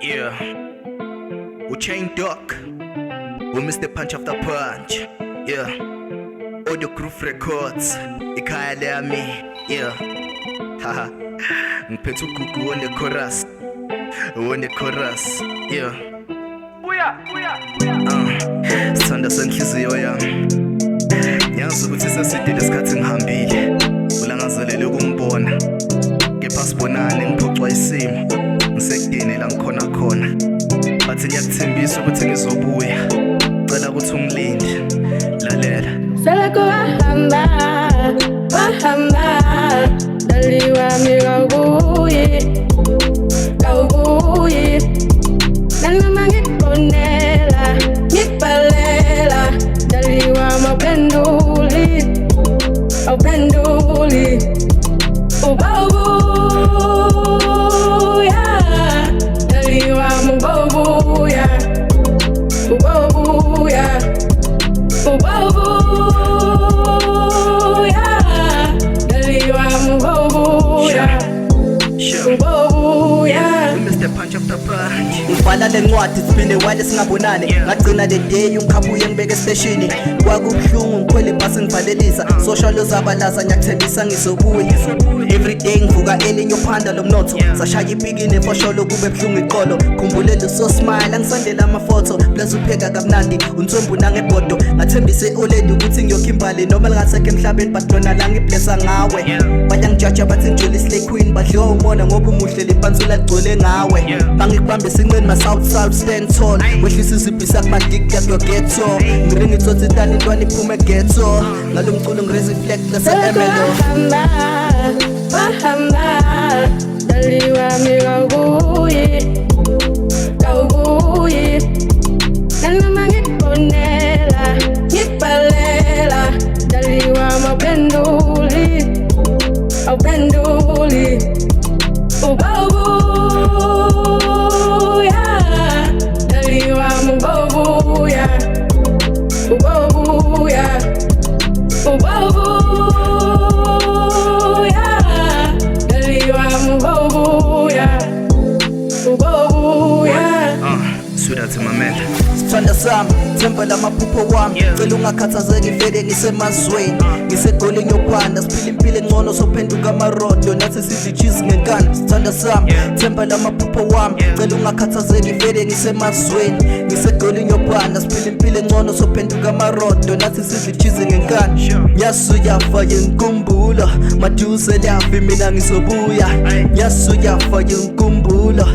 Yeah, Chain Dog, Mr. Punch After Punch. Yeah, Audio Groove Records, ikhaya lami. Yeah, haha, ngiphethe ugugu on the chorus, Yeah, sithanda senhliziyo yami. Ngiyazi ukuthi sesidile isikhathi ngihambile, ulangazelele ukumbona. Kepha sibonane ngiphucwa isimo, ngisekudini la ngikhona khona. Bathi ngiyakuthembisa ukuthi ngizobuya, cela ukuthi ungilinde. Lalela Seleko wahamba dali wami kawubuyi nanoma ngikubonela ngikubhalela dali wami awuphenduli ubawubuya dali wami ubawubuya Mr. Punch After Punch. Ngibhala le ncwadi siphinde wale singabonani. Ngagcina le day umkhabuye ngibeke stationi. Kwakubuhlungu ngikhwele ibhasi ngibhalelisa. Social uzabalaza ngiyakuthembisa ngizobuya. Everyday ngivuka early ngiyophanda lo mnotho. Sashaya ipikini for sure kube buhlungu iqolo. Khumbulele so smile angisondela amaphoto. Plus upheka kamnandi unsombu nangebhodo. Ngathembise already ukuthi ngiyokhimbali noma lingasekho emhlabeni but lona la ngiblessa ngawe. Bayangijudge bathi ngijole slay queen badliwa umona ngoba umuhle lipansula ligcwele ngawe. Bangikubambe sincane ma south stand tall. Wehlisa izibhisa kumadik yakho ghetto. Ngiringa itsotsi tani intwana iphume ghetto. Ngalo mculo ngireflect lase emelo. Wahamba dali wami kawubuyi nanoma ngikubonela ngikubhalela dali wami awuphenduli ubawubuya dali wami ubawubuya dali wami ubawubuya Sweetheart my man. Sithanda sami, themba lamaphupho wami. Cela ungakhathazeki vele ngisemazweni. Ngisegolini yokwanda siphila impilo engcono sophenduka amarodo nathi sidla cheese ngenkani. Sithanda sami, themba lamaphupho wami. Cela ungakhathazeki vele ngisemazweni. Ngisegolini yokwanda siphila impilo engcono sophenduka amarodo nathi sidla cheese ngenkani. Nyasuyafa yenkumbulo maduze lafi mina ngizobuya. Nyasuyafa yenkumbulo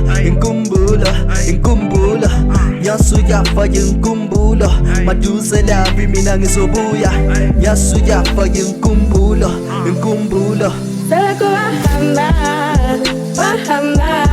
Nyasuyafa yenkumbulo maduze lafi mina ngizobuya. Nyasuyafa yenkumbulo Seleko wahamba